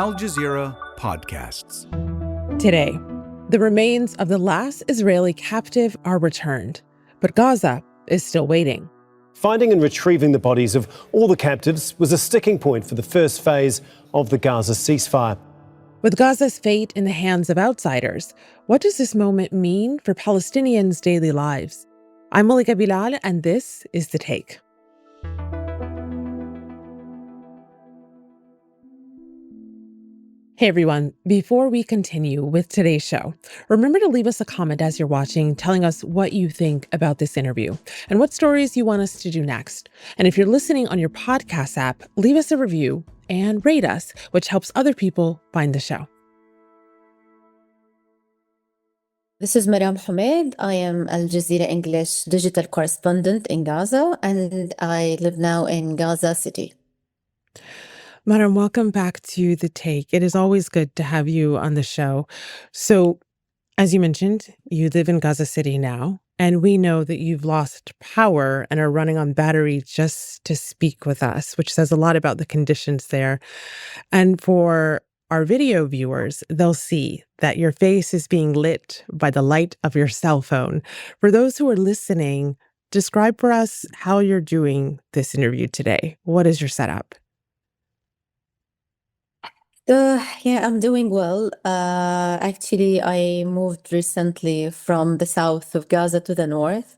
Al Jazeera podcasts. Today, the remains of the last Israeli captive are returned, but Gaza is still waiting. Finding and retrieving the bodies of all the captives was a sticking point for the first phase of the Gaza ceasefire. With Gaza's fate in the hands of outsiders, what does this moment mean for Palestinians' daily lives? I'm Malika Bilal, and this is The Take. Hey everyone, before we continue with today's show, remember to leave us a comment as you're watching, telling us what you think about this interview and what stories you want us to do next. And if you're listening on your podcast app, leave us a review and rate us, which helps other people find the show. This is Maram Humaid. I am Al Jazeera English digital correspondent in Gaza, and I live now in Gaza City. Maram, welcome back to The Take. It is always good to have you on the show. So, as you mentioned, you live in Gaza City now, and we know that you've lost power and are running on battery just to speak with us, which says a lot about the conditions there. And for our video viewers, they'll see that your face is being lit by the light of your cell phone. For those who are listening, describe for us how you're doing this interview today. What is your setup? I'm doing well. Actually, I moved recently from the south of Gaza to the north.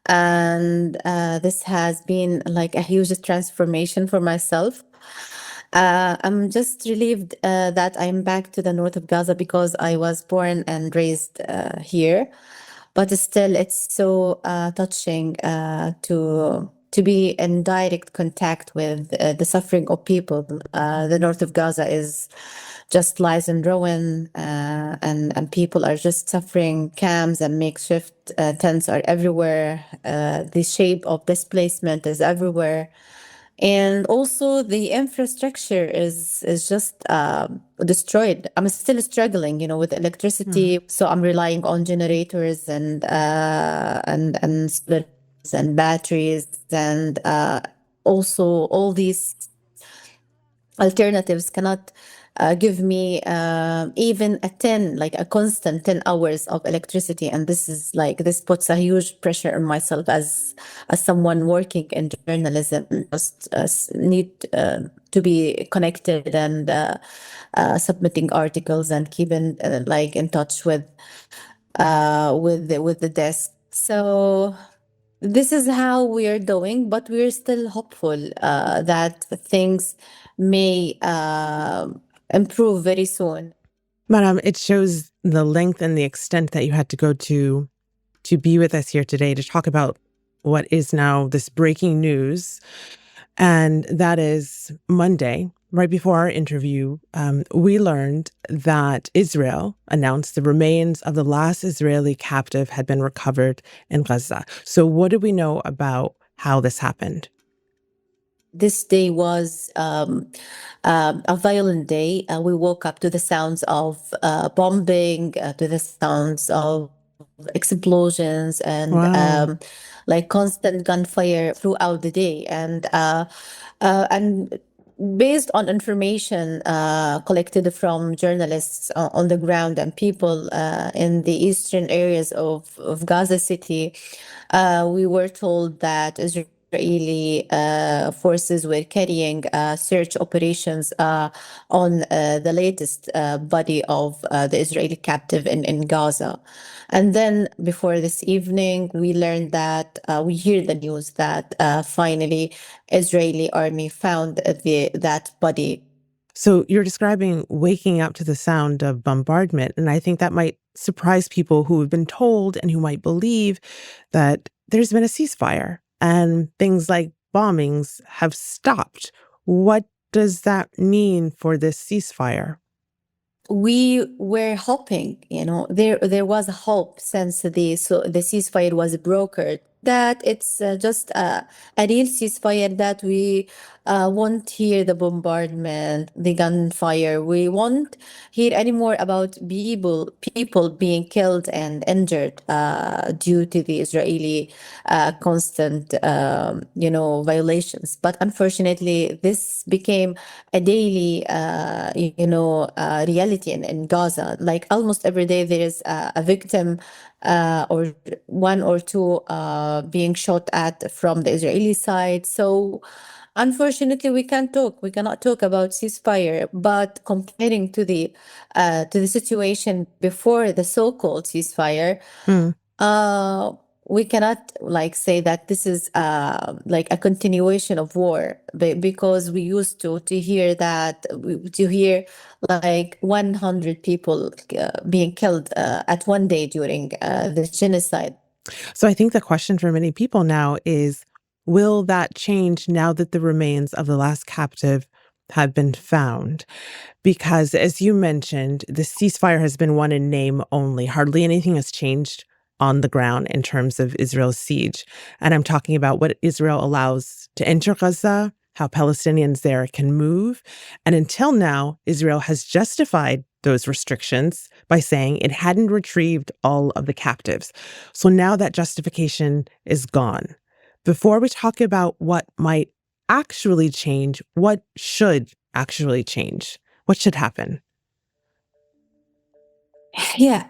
And this has been like a huge transformation for myself. I'm just relieved that I'm back to the north of Gaza because I was born and raised here. But still, it's so touching to be in direct contact with the suffering of people. The north of Gaza is just lies in ruin, and people are just suffering. Camps and makeshift tents are everywhere. The shape of displacement is everywhere. And also the infrastructure is just destroyed. I'm still struggling, with electricity. So I'm relying on generators and splitters and batteries, and also all these alternatives cannot give me even a constant 10 hours of electricity. And this puts a huge pressure on myself as someone working in journalism. Just need to be connected and submitting articles and keeping in touch with the desk. So this is how we are doing, but we're still hopeful that things may improve very soon. Maram, it shows the length and the extent that you had to go to be with us here today to talk about what is now this breaking news. And that is Monday, right before our interview, we learned that Israel announced the remains of the last Israeli captive had been recovered in Gaza. So what do we know about how this happened? This day was a violent day. We woke up to the sounds of bombing, to the sounds of explosions, and Wow. Constant gunfire throughout the day. And based on information collected from journalists on the ground and people in the eastern areas of Gaza City, we were told that Israeli forces were carrying search operations on the latest body of the Israeli captive in Gaza. And then before this evening, we learned that we hear the news that finally Israeli army found that body. So you're describing waking up to the sound of bombardment, and I think that might surprise people who have been told and who might believe that there's been a ceasefire and things like bombings have stopped. What does that mean for this ceasefire? We were hoping, there was a hope since the ceasefire was brokered, that it's just a real ceasefire, that we won't hear the bombardment, the gunfire. We won't hear anymore about people being killed and injured due to the Israeli constant, violations. But unfortunately, this became a daily, reality in Gaza. Like almost every day, there is a victim or one or two being shot at from the Israeli side. So unfortunately, we can't talk. We cannot talk about ceasefire. But comparing to the situation before the so-called ceasefire, uh, we cannot like say that this is like a continuation of war, because we used to hear like 100 people being killed at one day during the genocide. So I think the question for many people now is, will that change now that the remains of the last captive have been found? Because as you mentioned, the ceasefire has been one in name only. Hardly anything has changed on the ground in terms of Israel's siege. And I'm talking about what Israel allows to enter Gaza, how Palestinians there can move. And until now, Israel has justified those restrictions by saying it hadn't retrieved all of the captives. So now that justification is gone. Before we talk about what might actually change, what should actually change? What should happen? Yeah,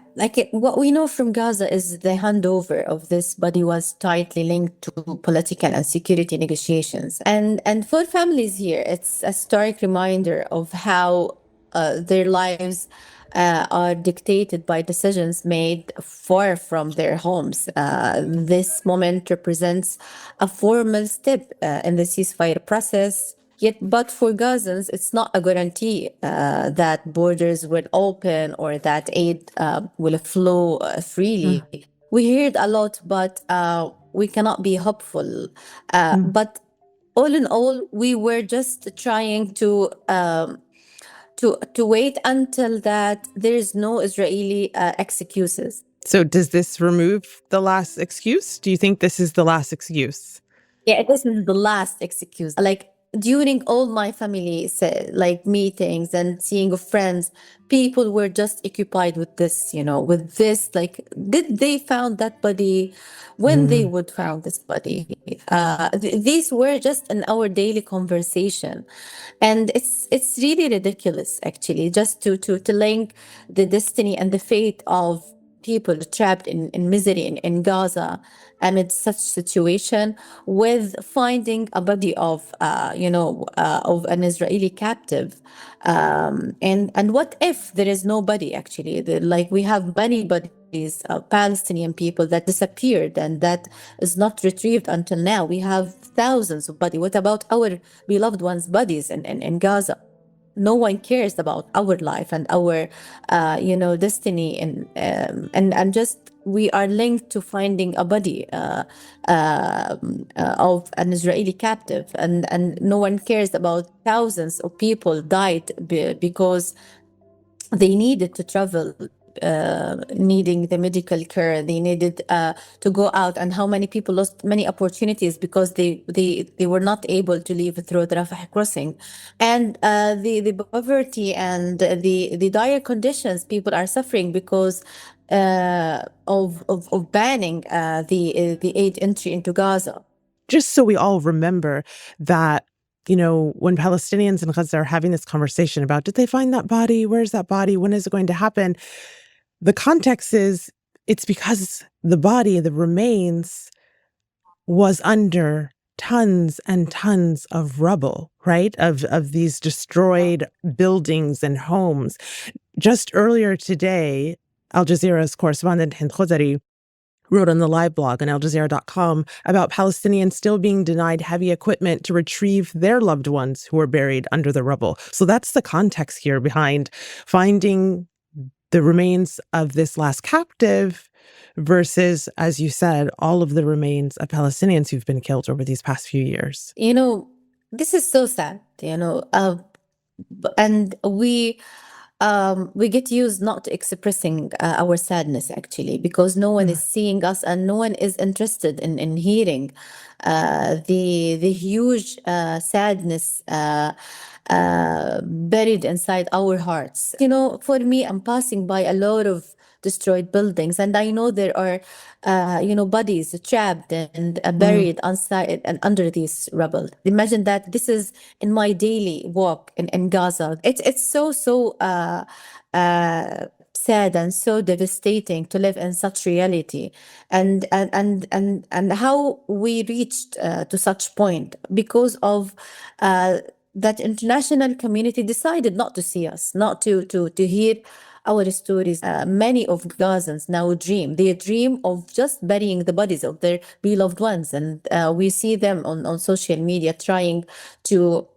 what we know from Gaza is the handover of this body was tightly linked to political and security negotiations. And for families here, it's a stark reminder of how their lives are dictated by decisions made far from their homes. This moment represents a formal step in the ceasefire process. But for Gazans, it's not a guarantee that borders will open or that aid will flow freely. We heard a lot, but we cannot be hopeful. But all in all, we were just trying to wait until that there is no Israeli excuses. So does this remove the last excuse? Do you think this is the last excuse? Yeah, this is the last excuse. Like during all my family meetings and seeing of friends, people were just occupied with this, with this, like, did they found that body? When they would found this body? These were just in our daily conversation. And it's really ridiculous, actually, just to link the destiny and the fate of people trapped in misery in Gaza amid such situation with finding a body of of an Israeli captive, and what if there is no body? Actually, we have many bodies of Palestinian people that disappeared and that is not retrieved until now. We have thousands of bodies. What about our beloved ones' bodies in Gaza? No one cares about our life and our destiny, and just we are linked to finding a body of an Israeli captive, and no one cares about thousands of people died because they needed to travel, needing the medical care. They needed to go out, and how many people lost many opportunities because they were not able to leave through the Rafah crossing, and the poverty and the dire conditions people are suffering because of banning the aid entry into Gaza. Just so we all remember that, when Palestinians in Gaza are having this conversation about, did they find that body? Where's that body? When is it going to happen? The context is, it's because the body, the remains, was under tons and tons of rubble, right? Of these destroyed buildings and homes. Just earlier today, Al Jazeera's correspondent Hind Khozari wrote on the live blog on aljazeera.com about Palestinians still being denied heavy equipment to retrieve their loved ones who were buried under the rubble. So that's the context here behind finding the remains of this last captive versus, as you said, all of the remains of Palestinians who've been killed over these past few years. This is so sad, and we we get used not expressing our sadness, actually, because no one is seeing us and no one is interested in hearing the huge sadness buried inside our hearts. You know, for me, I'm passing by a lot of destroyed buildings, and I know there are bodies trapped and buried inside and under this rubble. Imagine that this is in my daily walk in Gaza. It's so sad and so devastating to live in such reality, and how we reached to such point because of that international community decided not to see us, not to hear our stories. Many of Gazans now they dream of just burying the bodies of their beloved ones, and we see them on social media trying to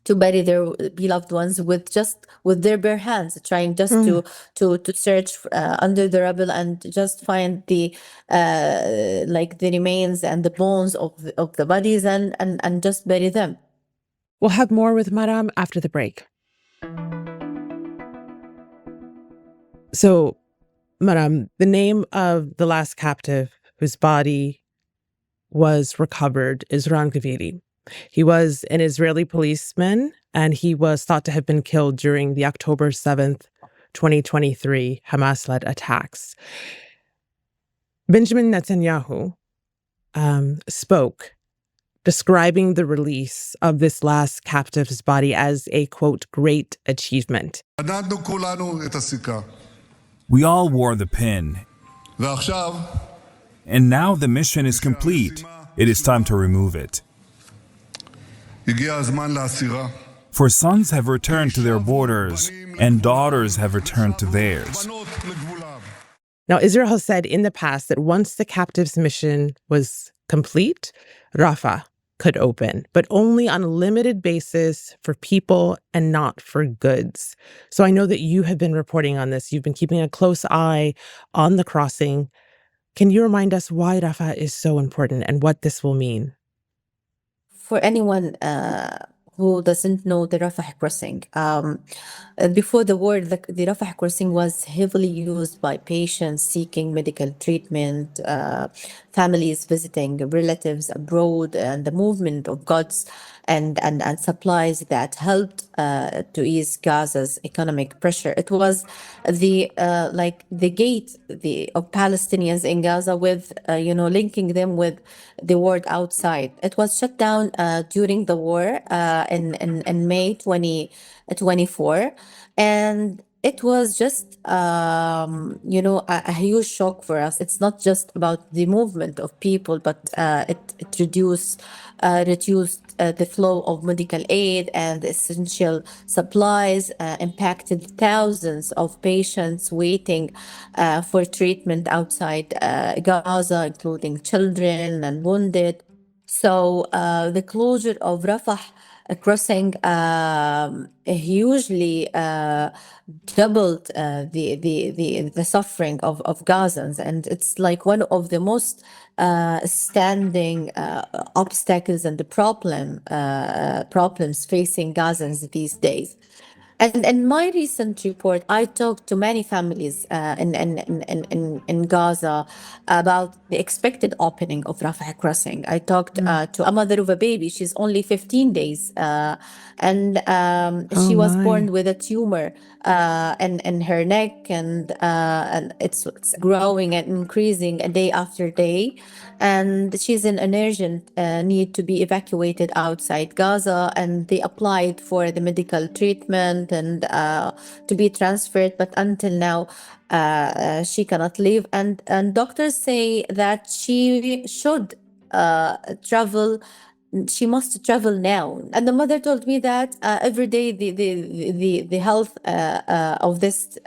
bury their beloved ones with their bare hands, trying just to search under the rubble and just find the the remains and the bones of the bodies and just bury them. We'll have more with Maram after the break. So, Maram, the name of the last captive whose body was recovered is al-Khalili. He was an Israeli policeman, and he was thought to have been killed during the October 7th, 2023 Hamas-led attacks. Benjamin Netanyahu spoke, describing the release of this last captive's body as a, quote, great achievement. We all wore the pin. And now the mission is complete. It is time to remove it. For sons have returned to their borders, and daughters have returned to theirs. Now, Israel has said in the past that once the captive's mission was complete, Rafah could open, but only on a limited basis for people and not for goods. So I know that you have been reporting on this. You've been keeping a close eye on the crossing. Can you remind us why Rafah is so important and what this will mean? For anyone who doesn't know the Rafah crossing, before the war, the Rafah crossing was heavily used by patients seeking medical treatment, families visiting relatives abroad, and the movement of goods and supplies that helped to ease Gaza's economic pressure. It was the gate of Palestinians in Gaza with linking them with the world outside. It was shut down during the war in May 2024, and it was just a huge shock for us. It's not just about the movement of people, but it reduced the flow of medical aid and essential supplies, impacted thousands of patients waiting for treatment outside Gaza, including children and wounded. So the closure of Rafah crossing hugely doubled the suffering of Gazans, and it's like one of the most standing obstacles and the problems facing Gazans these days. And in my recent report, I talked to many families in Gaza about the expected opening of Rafah crossing. I talked to a mother of a baby. She's only 15 days, and she was born with a tumor in her neck, and it's growing and increasing day after day. And she's in an urgent need to be evacuated outside Gaza, and they applied for the medical treatment and to be transferred, but until now she cannot leave, and doctors say that she should travel. She must travel now. And the mother told me that every day the health of this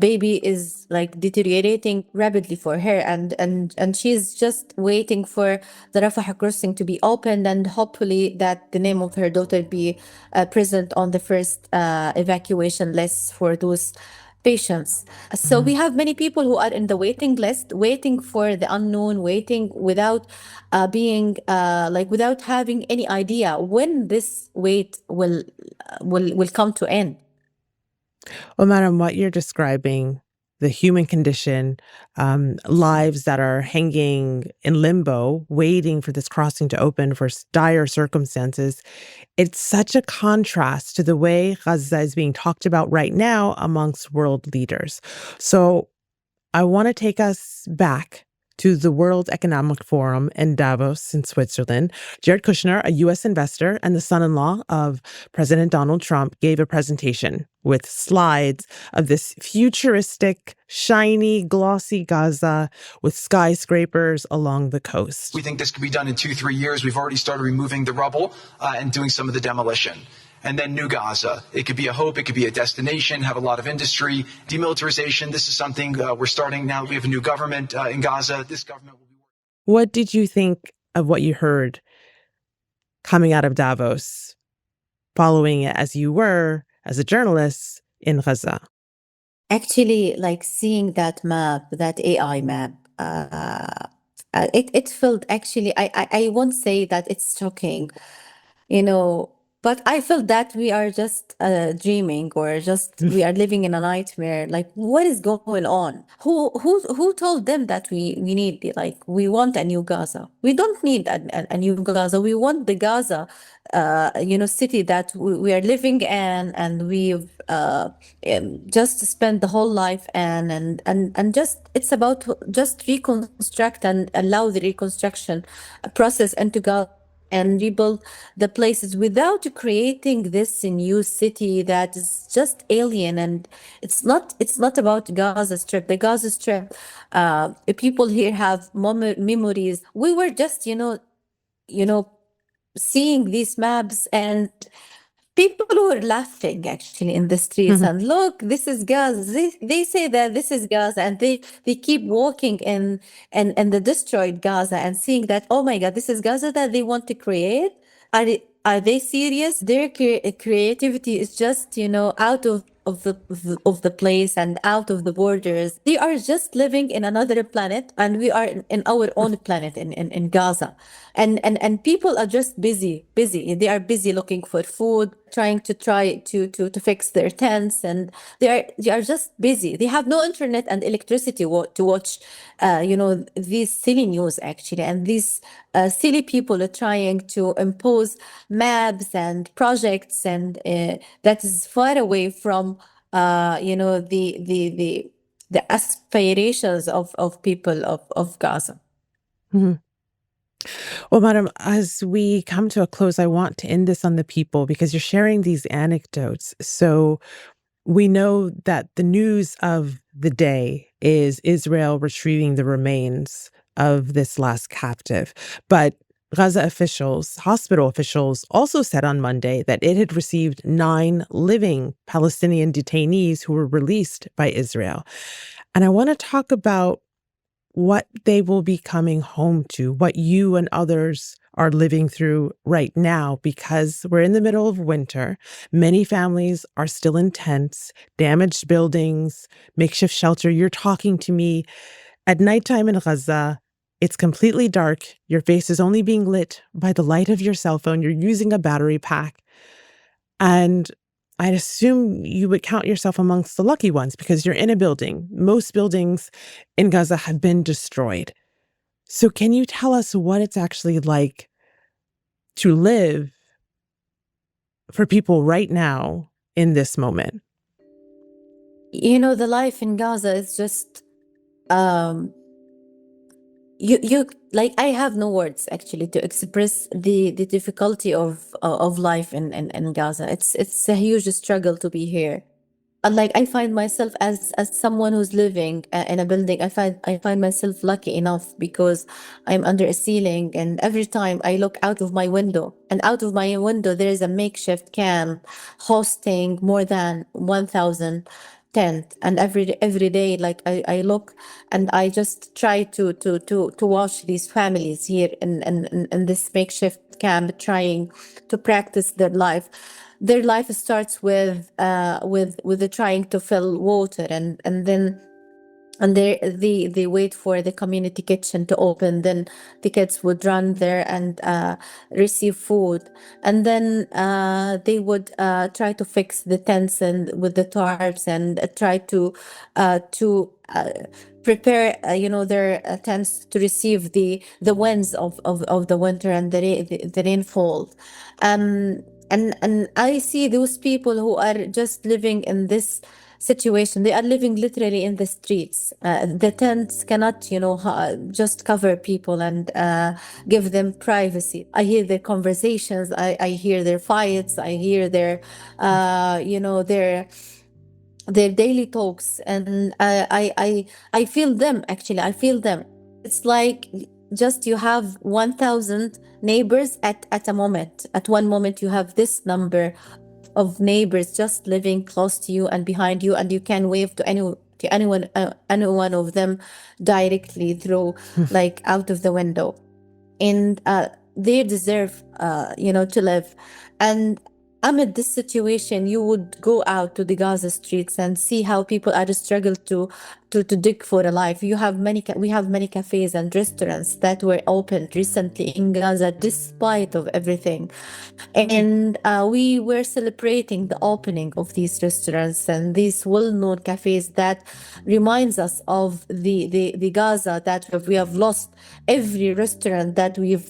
baby is like deteriorating rapidly for her, and she's just waiting for the Rafah crossing to be opened, and hopefully that the name of her daughter be present on the first evacuation list for those patients. So we have many people who are in the waiting list, waiting for the unknown, waiting without without having any idea when this wait will come to end. Well, Madam, what you're describing, the human condition, lives that are hanging in limbo, waiting for this crossing to open for dire circumstances, it's such a contrast to the way Gaza is being talked about right now amongst world leaders. So I want to take us back to the World Economic Forum in Davos in Switzerland. Jared Kushner, a U.S. investor and the son-in-law of President Donald Trump, gave a presentation with slides of this futuristic, shiny, glossy Gaza with skyscrapers along the coast. We think this could be done in 2-3 years. We've already started removing the rubble and doing some of the demolition. And then New Gaza. It could be a hope. It could be a destination, have a lot of industry. Demilitarization, this is something we're starting now. We have a new government in Gaza. This government will be working. What did you think of what you heard coming out of Davos, following it as you were, as a journalist, in Gaza? Actually, like seeing that map, that AI map, it felt actually, I won't say that it's shocking, you know, but I felt that we are just dreaming, or just we are living in a nightmare. Like, what is going on? Who told them that we need, like, we want a new Gaza? We don't need a new Gaza. We want the Gaza, city that we are living in, and we've just spent the whole life and just it's about to just reconstruct and allow the reconstruction process into Gaza and rebuild the places without creating this new city that is just alien. And it's not about Gaza Strip. The Gaza Strip, people here have memories. We were just seeing these maps, and people were laughing actually in the streets. And look, this is Gaza. They say that this is Gaza, and they keep walking in the destroyed Gaza and seeing that, oh my God, this is Gaza that they want to create. Are they serious? Their creativity is just out of the place and out of the borders. They are just living in another planet, and we are in our own planet in Gaza. And people are just busy. They are busy looking for food, trying to fix their tents, and they are just busy. They have no internet and electricity to watch these silly news actually, and these silly people are trying to impose maps and projects, and that is far away from the aspirations of people of Gaza. Mm-hmm. Well, Madam, as we come to a close, I want to end this on the people, because you're sharing these anecdotes. So we know that the news of the day is Israel retrieving the remains of this last captive. But Gaza officials, hospital officials, also said on Monday that it had received 9 living Palestinian detainees who were released by Israel. And I want to talk about what they will be coming home to, what you and others are living through right now, because we're in the middle of winter. Many families are still in tents, damaged buildings, makeshift shelter. You're talking to me at nighttime in Gaza. It's completely dark. Your face is only being lit by the light of your cell phone. You're using a battery pack. And I'd assume you would count yourself amongst the lucky ones, because you're in a building. Most buildings in Gaza have been destroyed. So can you tell us what it's actually like to live for people right now in this moment? The life in Gaza is just you like, I have no words actually to express the difficulty of life in Gaza. It's a huge struggle to be here. And like, I find myself as someone who's living in a building, I find myself lucky enough because I'm under a ceiling, and every time I look out of my window, there is a makeshift camp hosting more than 1,000 tent. And every day, like, I look and I just try to watch these families here in this makeshift camp, trying to practice their life. Their life starts with the trying to fill water, and then and they wait for the community kitchen to open. Then the kids would run there and receive food, and then they would try to fix the tents and with the tarps, and try to prepare their tents to receive the winds of the winter and the rainfall. And I see those people who are just living in this situation. They are living literally in the streets. The tents cannot, just cover people and give them privacy. I hear their conversations. I hear their fights. I hear their daily talks, and I feel them. Actually, I feel them. It's like just you have 1,000 neighbors at a moment. At one moment, you have this number of neighbors just living close to you and behind you, and you can wave to any one of them directly through, like, out of the window. And they deserve to live. And amid this situation, you would go out to the Gaza streets and see how people are struggle to dig for a life. We have many cafes and restaurants that were opened recently in Gaza despite of everything. And we were celebrating the opening of these restaurants and these well-known cafes that reminds us of the Gaza that we have lost. Every restaurant that we've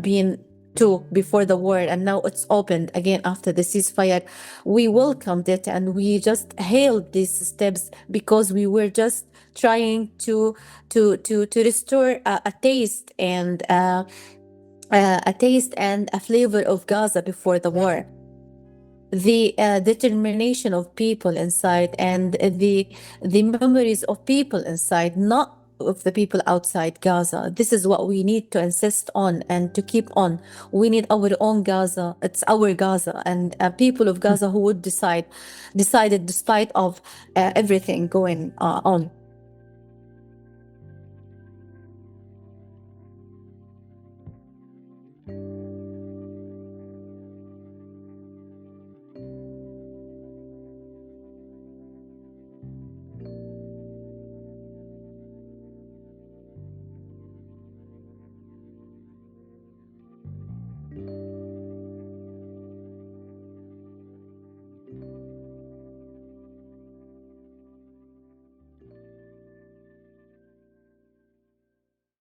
been to before the war, and now it's opened again after the ceasefire. We welcomed it and we just hailed these steps because we were just trying to restore a taste and a flavor of Gaza before the war. The determination of people inside, and the memories of people inside, not of the people outside Gaza. This is what we need to insist on and to keep on. We need our own Gaza. It's our Gaza, and people of Gaza who would decided despite of everything going on.